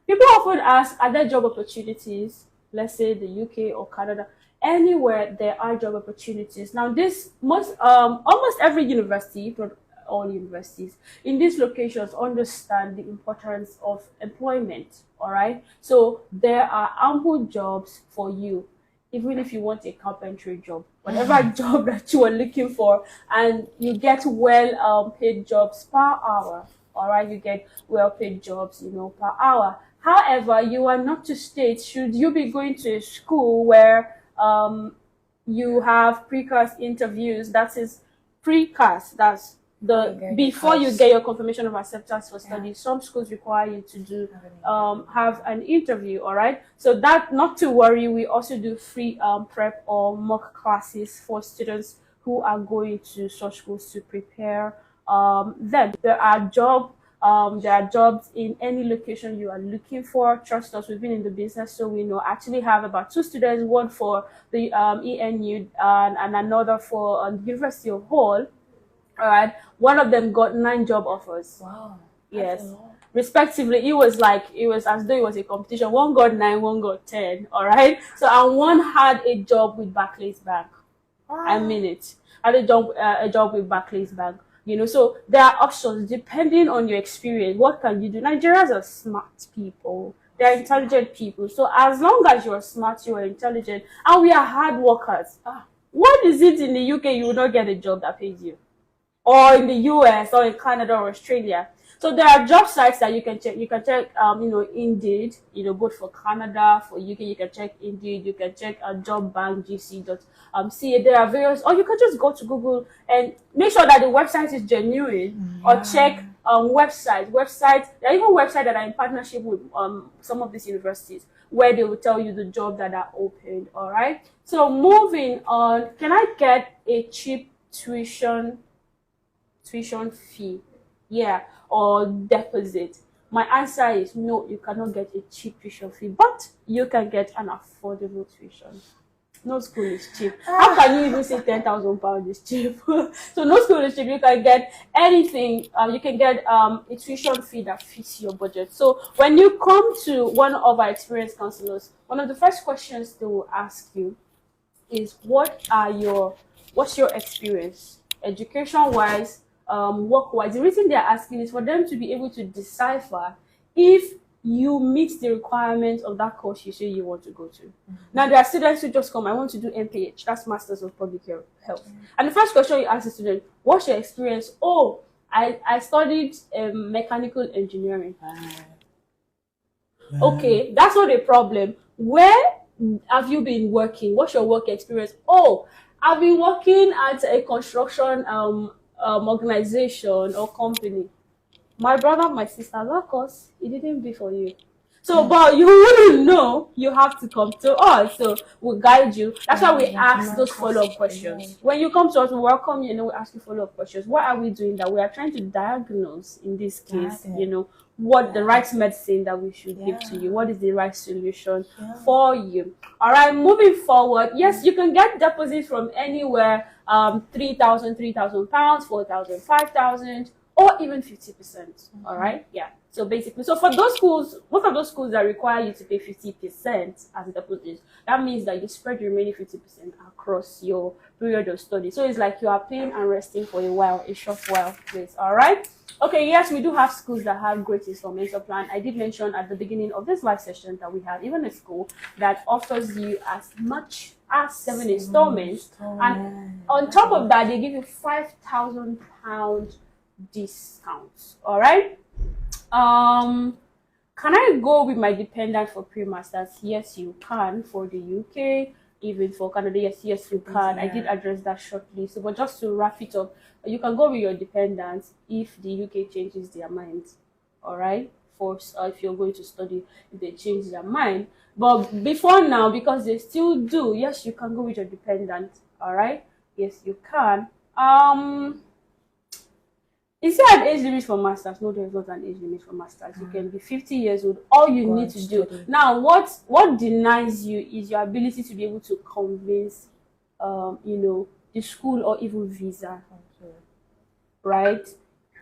people often ask, are there job opportunities, let's say the UK or Canada? Anywhere there are job opportunities. Now, this almost every university, if not all universities in these locations, understand the importance of employment. All right, so there are ample jobs for you, even if you want a carpentry job, whatever job that you are looking for, and you get well paid jobs per hour. All right, you get well paid jobs, per hour. However, you are not to state, should you be going to a school where you have pre-CAS interviews. That is pre-CAS. That's before you get your confirmation of acceptance for study. Some schools require you to do have an interview. All right. So that, not to worry, we also do free prep or mock classes for students who are going to such schools to prepare them. There are jobs in any location you are looking for. Trust us, we've been in the business, so we know. Actually have about 2 students, one for the ENU and another for the University of Hull. All right, one of them got 9 job offers. Wow. Yes, respectively. It was as though it was a competition. One got 9, one got 10. All right, so and one had a job with Barclays Bank. Wow. I mean it. Had a job with Barclays Bank. So there are options depending on your experience. What can you do? Nigerians are smart people. They're intelligent people. So as long as you're smart, you're intelligent, and we are hard workers. What is it in the UK you will not get a job that pays you? Or in the US or in Canada or Australia? So there are job sites that you can check. You can check, Indeed, both for Canada, for UK, you can check Indeed, you can check Job Bank, GC.ca. There are various, or you can just go to Google and make sure that the website is genuine, or check websites. There are even websites that are in partnership with some of these universities where they will tell you the jobs that are open. All right. So moving on, can I get a cheap tuition fee? Yeah, or deposit? My answer is no, you cannot get a cheap tuition fee, but you can get an affordable tuition. No school is cheap. How can you even say £10,000 is cheap? So no school is cheap. You can get anything. You can get a tuition fee that fits your budget. So when you come to one of our experienced counselors, one of the first questions they will ask you is, what's your experience, education wise, work wise? The reason they're asking is for them to be able to decipher if you meet the requirements of that course you say you want to go to. Now there are students who just come, I want to do MPH, that's Masters of Public Health. And the first question you ask the student, what's your experience? Oh, I studied mechanical engineering. Okay, that's not a problem. Where have you been working? What's your work experience? Oh, I've been working at a construction organization or company. My brother, my sister, that course, it didn't be for you. So, but you wouldn't know, you have to come to us. So we'll guide you. That's why we ask those follow-up questions. When you come to us, we welcome you and we ask you follow-up questions. What are we doing? That we are trying to diagnose, in this case, what the right medicine that we should give to you. What is the right solution for you? All right, moving forward. Yes, you can get deposits from anywhere, £3,000, £4,000, 5,000, or even 50%. All right, yeah. So basically, so for those schools, most of those schools that require you to pay 50% as a deposit, that means that you spread the remaining 50% across your period of study. So it's like you are paying and resting for a while, a short while, please. All right. Okay. Yes, we do have schools that have great installment plan. I did mention at the beginning of this live session that we have even a school that offers you as much as 7 installments, and on top of that, they give you £5,000 discounts. All right. Can I go with my dependent for pre-masters? Yes, you can. For the UK, even for Canada, yes, you can. I did address that shortly. So, but just to wrap it up, you can go with your dependents if the UK changes their mind. All right, for if you're going to study, if they change their mind. But before now, because they still do, yes, you can go with your dependent. All right, yes, you can. Is there an age limit for masters? No, there is not an age limit for masters. You can be 50 years old. All you need to do now, what denies you is your ability to be able to convince, the school or even visa, right?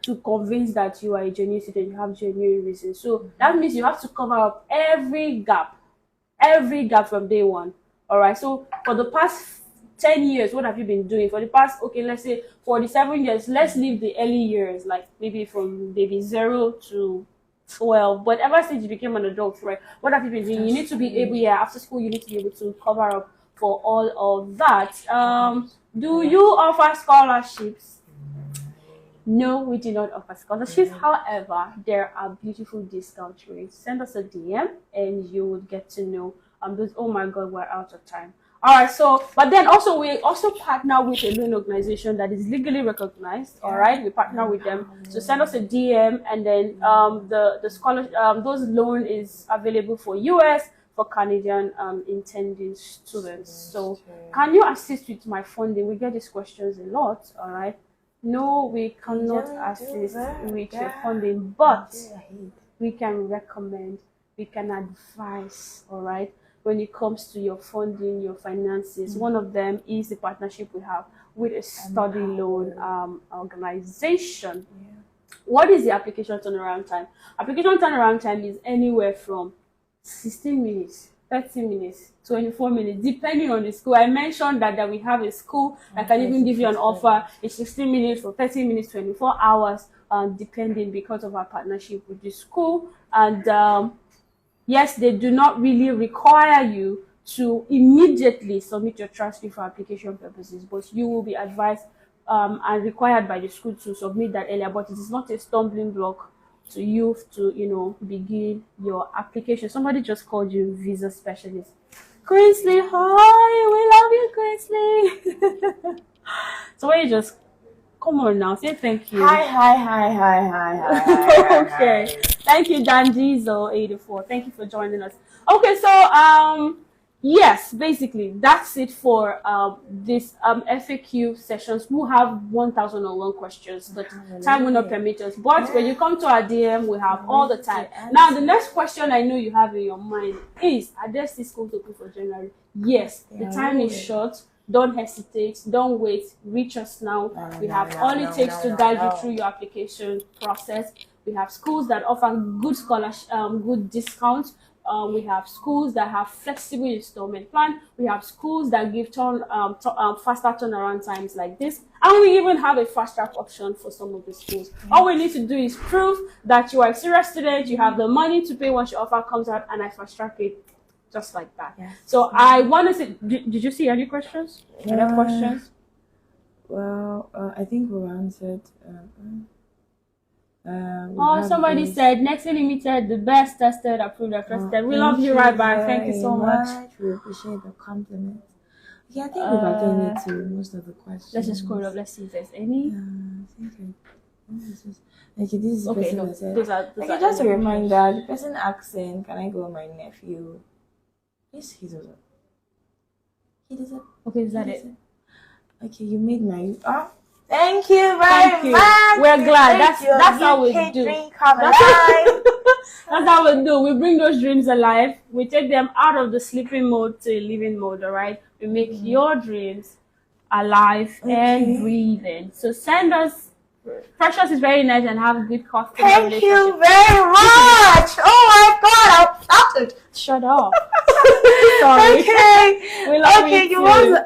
To convince that you are a genuine student, you have genuine reasons. So that means you have to cover up every gap from day one. All right. So for the past 10 years, what have you been doing? For the past, let's say 47 years, let's leave the early years, like maybe from maybe 0 to 12, but ever since you became an adult, right? What have you been doing? You need to be able, after school, you need to be able to cover up for all of that. Do you offer scholarships? No, we do not offer scholarships. However, there are beautiful discount rates. Send us a DM and you will get to know those. Oh my God, we're out of time. All right, so, but then also we also partner with a loan organization that is legally recognized. All right, we partner with them. So send us a DM, and then the scholarship, those loan is available for US, for Canadian intending students. So can you assist with my funding? We get these questions a lot. All right, no, we cannot assist with your funding, but we can recommend, we can advise. All right, when it comes to your funding, your finances. One of them is the partnership we have with a study loan organization. What is the application turnaround time? Application turnaround time is anywhere from 16 minutes, 30 minutes, 24 minutes, depending on the school. I mentioned that we have a school that can even give you an offer in 16 minutes or 30 minutes, 24 hours, depending, because of our partnership with the school. And Yes, they do not really require you to immediately submit your transcript for application purposes, but you will be advised and required by the school to submit that earlier. But it is not a stumbling block to you to, begin your application. Somebody just called you visa specialist. Queensley, hi, we love you, Queensley. So when you just come on now, say thank you. Hi. Okay. Thank you, Danjizo84. Thank you for joining us. Okay, so yes, basically that's it for this FAQ sessions. We'll have 1,001 questions, but time will not permit us. But when you come to our DM, we have all the time. Now, the next question I know you have in your mind is: are there still schools open for January? Yes, the time is short. Don't hesitate. Don't wait. Reach us now. We have all it takes to guide you through your application process. We have schools that offer good scholarship, good discounts. We have schools that have flexible installment plan. We have schools that give faster turnaround times like this. And we even have a fast track option for some of the schools. All we need to do is prove that you are a serious student, you have the money to pay once your offer comes out, and I fast track it just like that. Yes. So I want to say, did you see any questions? Any questions? Well, I think we answered. Somebody said Negxy Limited, the best tested, approved, and trusted. We love you right back. Thank you so much. We appreciate the compliment. Yeah, I think we've attended to most of the questions. Let's just scroll up. Let's see if there's any. Okay, this is the okay, person no, that said. those are just a reminder, the person asking, can I go with my nephew? Yes, he doesn't. He doesn't. Okay, is that it? Okay, you made my. Thank you very much. We're glad. That's how we do. That's how we do. We bring those dreams alive. We take them out of the sleeping mode to a living mode. All right. We make your dreams alive and breathing. So send us. Precious is very nice and have a good customer relationship. Thank you very much. Oh my God, I'm started. Shut up. Sorry. Okay. We love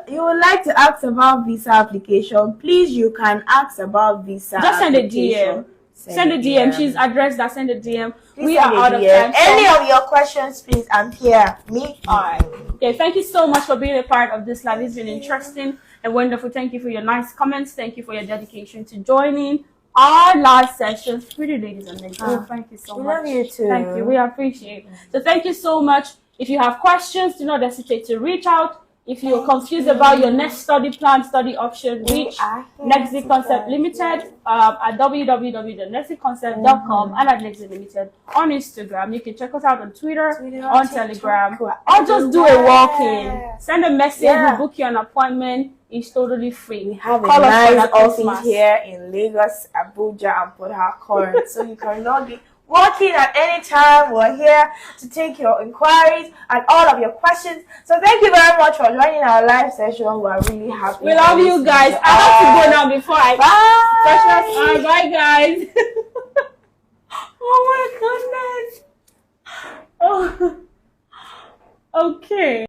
you would like to ask about visa application? Please, you can ask about visa. Just send a DM. Send a DM. She's addressed that. Send a DM. Please we are out of time. Any of your questions, please. I'm here. Me. All right. Okay. Thank you so much for being a part of this live. It's been interesting and wonderful. Thank you for your nice comments. Thank you for your dedication to joining our live sessions. Pretty ladies and gentlemen. Thank you so much. We love you too. Thank you. We appreciate it. So thank you so much. If you have questions, do not hesitate to reach out. If you're confused about your next study plan, study option, reach Negxy Concept Limited at www.nexyconcept.com and at Negxy Limited on Instagram. You can check us out on Twitter, on Telegram, or just do a walk-in. Send a message, we'll book you an appointment. It's totally free. We have a nice office here in Lagos, Abuja, and Port Harcourt, so you can log in. Walk in at any time. We're here to take your inquiries and all of your questions. So thank you very much for joining our live session. We're really happy. We love you guys. I have to go now before I bye. Bye guys. Oh my goodness. Oh. Okay.